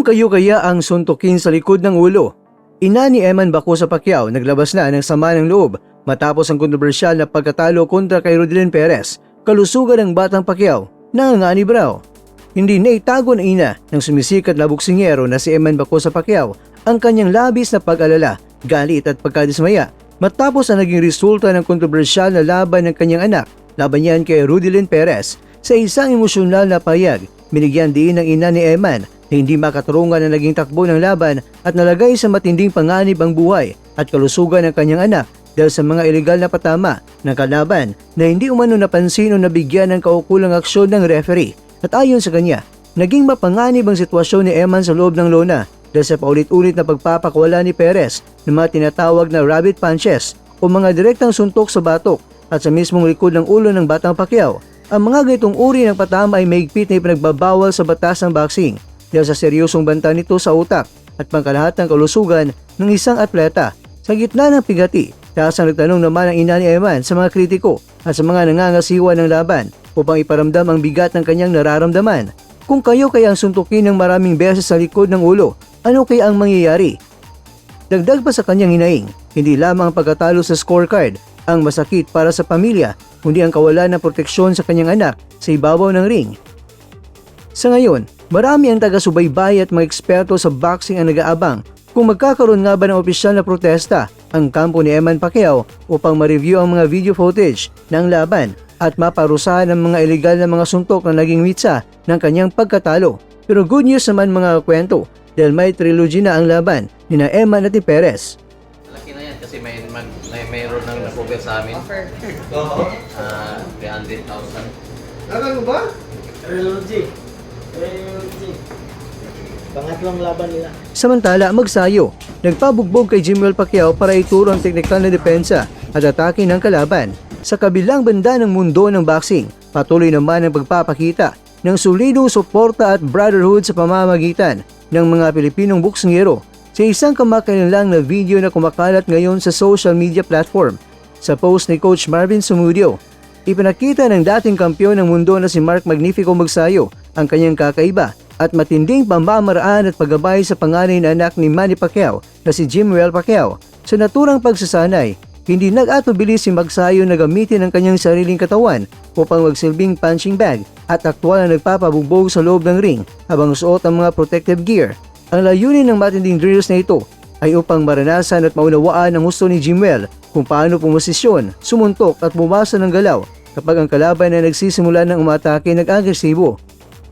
kayo kaya ang suntukin sa likod ng ulo? Ina ni Eman Bacosa Pacquiao naglabas na ng sama ng loob matapos ang kontrobersyal na pagkatalo kontra kay Rodilyn Perez. Kalusugan ng batang Pacquiao nanganganib raw. Hindi na itago ng ina ng sumisikat na boksingero na si Eman Bacosa Pacquiao ang kanyang labis na pag-alala, galit at pagkadismaya matapos ang naging resulta ng kontrobersyal na laban ng kanyang anak laban yan kay Rodilyn Perez. Sa isang emosyonal na payag, binigyan din ng ina ni Eman na hindi makatarungan ang naging takbo ng laban at nalagay sa matinding panganib ang buhay at kalusugan ng kanyang anak dahil sa mga ilegal na patama ng kalaban na hindi umano napansin o nabigyan ng kaukulang aksyon ng referee. At ayon sa kanya, naging mapanganib ang sitwasyon ni Eman sa loob ng lona dahil sa paulit-ulit na pagpapakwala ni Perez ng mga tinatawag na rabbit punches o mga direktang suntok sa batok at sa mismong likod ng ulo ng batang Pacquiao. Ang mga ganitong uri ng patama ay mahigpit na ipinagbabawal sa batas ng boxing dahil sa seryosong banta nito sa utak at pangkalahatang kalusugan ng isang atleta. Sa gitna ng pigati, taasang nagtanong naman ang ina ni Eman sa mga kritiko at sa mga nangangasiwa ng laban upang iparamdam ang bigat ng kanyang nararamdaman. Kung kayo kaya ang suntukin ng maraming beses sa likod ng ulo, ano kaya ang mangyayari? Dagdag pa sa kanyang hinaing, hindi lamang ang pagkatalo sa scorecard ang masakit para sa pamilya, kundi ang kawalan ng proteksyon sa kanyang anak sa ibabaw ng ring. Sa ngayon, marami ang taga-subaybay at mga eksperto sa boxing ang nag-aabang kung magkakaroon nga ba ng opisyal na protesta ang kampo ni Eman Pacquiao upang ma-review ang mga video footage ng laban at maparusahan ang mga ilegal na mga suntok na naging mitsa ng kanyang pagkatalo. Pero good news naman mga kwento dahil may trilogy na ang laban ni Eman at ni Perez. Laki na yan kasi mayroon nang na-cover sa amin. Offer. Oo. 300,000. Ano ba? Trilogy. Pangatlong laban nila. Samantala, magsayo, nagpabugbog kay Jimwell Pacquiao para ituro ang teknikal na depensa at atake ng kalaban. Sa kabilang banda ng mundo ng boxing, patuloy naman ang pagpapakita ng solidong suporta at brotherhood sa pamamagitan ng mga Pilipinong boksingero sa isang kamakailan na video na kumakalat ngayon sa social media platform. Sa post ni Coach Marvin Sumudio, ipinakita ng dating kampiyon ng mundo na si Mark Magnifico Magsayo ang kanyang kakaiba at matinding pamamaraan at paggabay sa panganay na anak ni Manny Pacquiao na si Jimwell Pacquiao. Sa naturang pagsasanay, hindi nag-atubili si Magsayo na gamitin ang kanyang sariling katawan upang magsilbing punching bag at aktwal na nagpapabugbog sa loob ng ring habang suot ang mga protective gear. Ang layunin ng matinding drills na ito ay upang maranasan at maunawaan ang gusto ni Jimwell kung paano pumosisyon, sumuntok at bumasa ng galaw kapag ang kalaban na nagsisimula ng umatake nag-agresibo.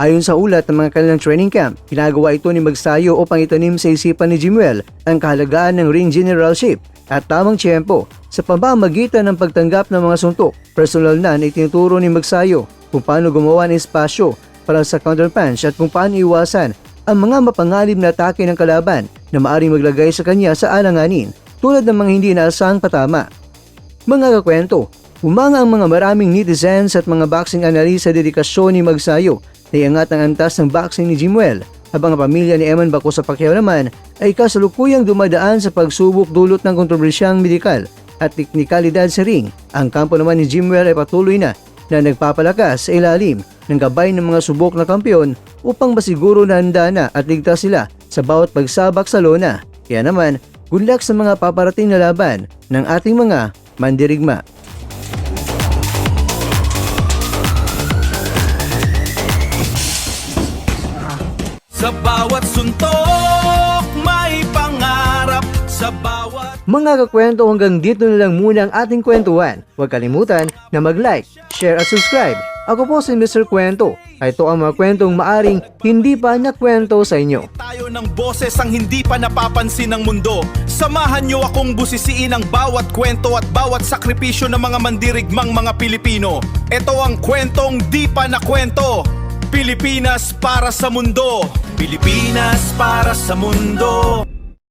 Ayon sa ulat ng mga kanilang training camp, ginagawa ito ni Magsayo upang itanim sa isipan ni Jimwell ang kahalagaan ng ring generalship at tamang tiyempo sa pamamagitan ng pagtanggap ng mga suntok. Personal na itinuturo ni Magsayo kung paano gumawa ng espasyo para sa counterpunch at kung paano iwasan ang mga mapanganib na atake ng kalaban na maaaring maglagay sa kanya sa alanganin tulad ng mga hindi inaasahang patama. Mga kakwento, umanga ang mga maraming netizens at mga boxing analyst sa dedikasyon ni Magsayo na iangat ang antas ng boxing ni Jimwell habang ang pamilya ni Eman Bacosa Pacquiao naman ay kasalukuyang dumadaan sa pagsubok dulot ng kontrobersyang medikal at teknikalidad sa ring. Ang kampo naman ni Jimwell ay patuloy na nagpapalakas sa ilalim ng gabay ng mga subok na kampiyon upang masiguro na handa na at ligtas sila sa bawat pagsabak sa lona. Kaya naman, good luck sa mga paparating na laban ng ating mga mandirigma. Sa bawat suntok, may pangarap. Sa bawat... Mga kakwento, hanggang dito na lang muna ang ating kwentuhan. Huwag kalimutan na mag-like, share at subscribe. Ako po si Mr. Kwento. Ito ang mga kwentong maaring hindi pa nakwento sa inyo. Tayo ng boses ang hindi pa napapansin ng mundo. Samahan niyo akong busisiin ang bawat kwento at bawat sakripisyo ng mga mandirigmang mga Pilipino. Ito ang kwentong di pa nakwento. Pilipinas para sa mundo. Pilipinas para sa mundo.